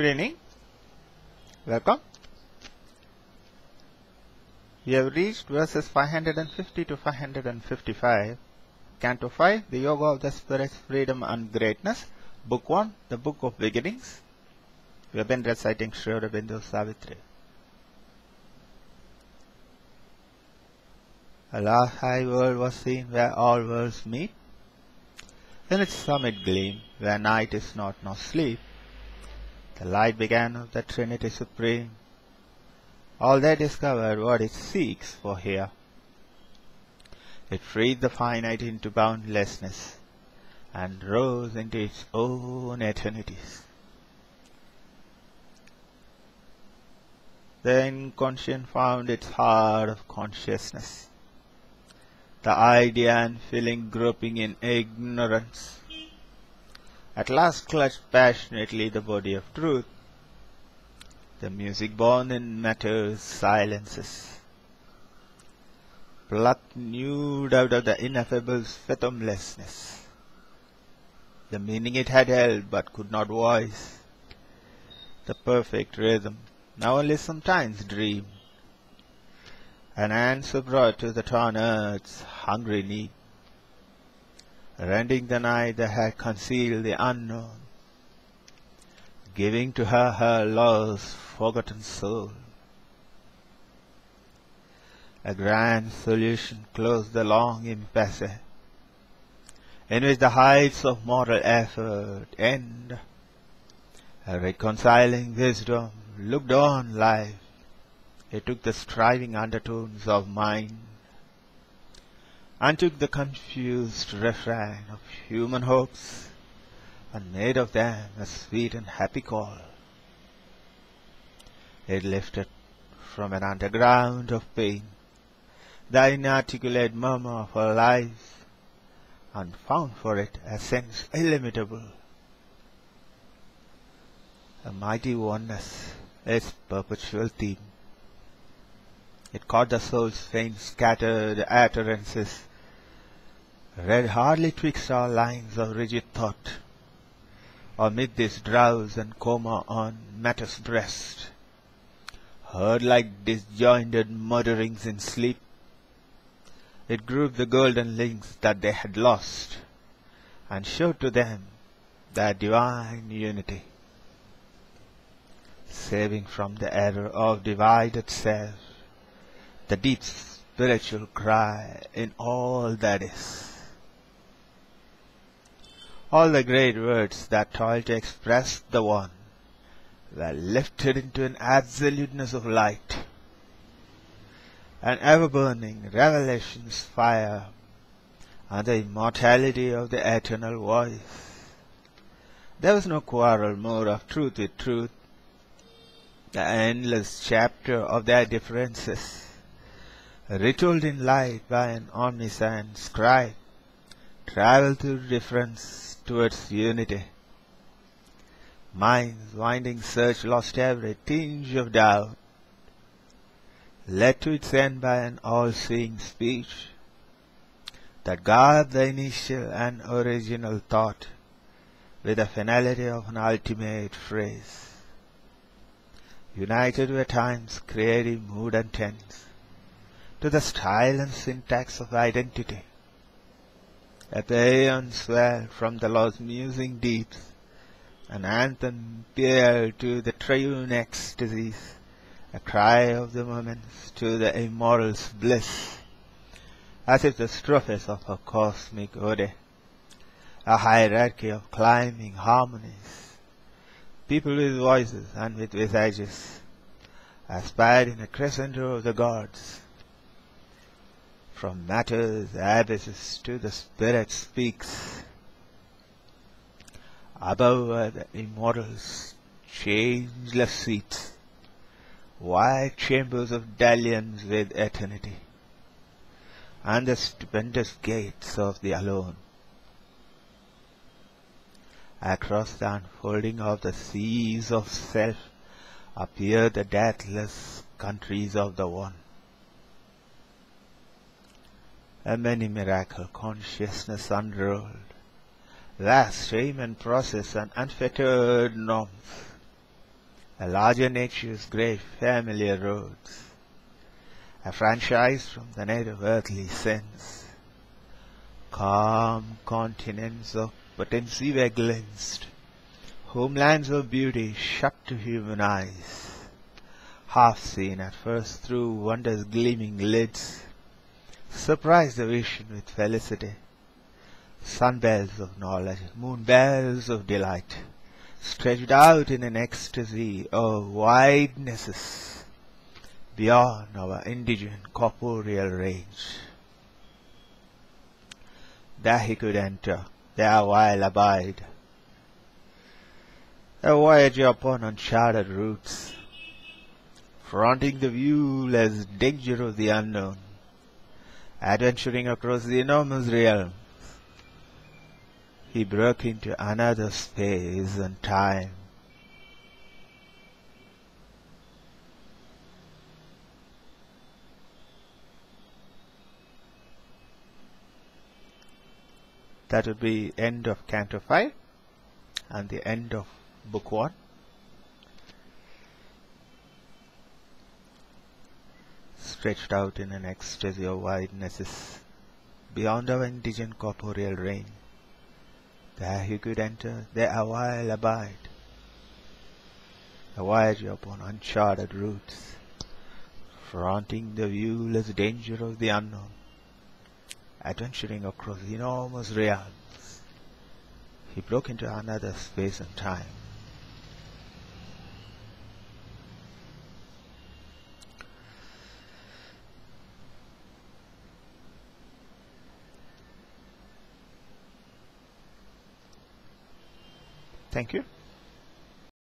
Good evening. Welcome. We have reached verses 550 to 555. Canto 5, The Yoga of the Spirit's Freedom and Greatness. Book 1, The Book of Beginnings. We have been reciting Sri Aurobindo Savitri. A last high world was seen where all worlds meet. In its summit gleam, where night is not nor sleep, the light began of the Trinity Supreme. All they discovered what it seeks for here. It freed the finite into boundlessness and rose into its own eternities. The inconscient found its heart of consciousness, the idea and feeling groping in ignorance. At last clutched passionately the body of truth, the music born in matter's silences, plucked nude out of the ineffable's fathomlessness, the meaning it had held but could not voice, the perfect rhythm, now only sometimes dreamed, an answer brought to the torn earth's hungry need, rending the night that had concealed the unknown, giving to her her lost, forgotten soul. A grand solution closed the long impasse, in which the heights of mortal effort end. A reconciling wisdom looked on life. It took the striving undertones of mind, and took the confused refrain of human hopes, and made of them a sweet and happy call. It lifted from an underground of pain the inarticulate murmur of her life, and found for it a sense illimitable. A mighty oneness, its perpetual theme. It caught the soul's faint scattered utterances, read hardly twixt our lines of rigid thought, or mid this drowse and coma on matter's breast, heard like disjointed mutterings in sleep. It grouped the golden links that they had lost, and showed to them their divine unity, saving from the error of divided self, the deep spiritual cry in all that is. All the great words that toiled to express the One were lifted into an absoluteness of light, an ever-burning revelation's fire, and the immortality of the eternal voice. There was no quarrel more of truth with truth. The endless chapter of their differences, retold in light by an omniscient scribe, traveled through difference towards unity. Mind's winding search lost every tinge of doubt, led to its end by an all-seeing speech that garbed the initial and original thought with the finality of an ultimate phrase. United were time's creative mood and tense to the style and syntax of identity. A paean swelled from the lost musing deeps, an anthem pealed to the triune ecstasies, a cry of the moments to the immortal's bliss, as if the strophes of a cosmic ode, a hierarchy of climbing harmonies, people with voices and with visages, aspired in a crescendo of the gods. From matter's abysses to the spirit's peaks, above were the immortal's changeless seats, wide chambers of dalliance with eternity, and the stupendous gates of the alone. Across the unfolding of the seas of self appear the deathless countries of the One. A many-miracle consciousness unrolled, vast aim and process and unfettered norms, a larger nature's great familiar roads, a franchise from the net of earthly sense. Calm continents of potency were glimpsed, homelands of beauty shut to human eyes, half seen at first through wonder's gleaming lids, surprise the vision with felicity. Sunbells of knowledge, moonbells of delight, stretched out in an ecstasy of widenesses beyond our indigent corporeal range. There he could enter, there awhile abide, a voyager upon uncharted routes, fronting the viewless danger of the unknown, adventuring across the enormous realm. He broke into another space and time. That would be end of Canto 5 and the end of Book 1. Stretched out in an ecstasy of widenesses beyond our indigent corporeal range. There he could enter, there awhile abide, a voyager upon uncharted routes, fronting the viewless danger of the unknown, adventuring across enormous realms. He broke into another space and time. Thank you.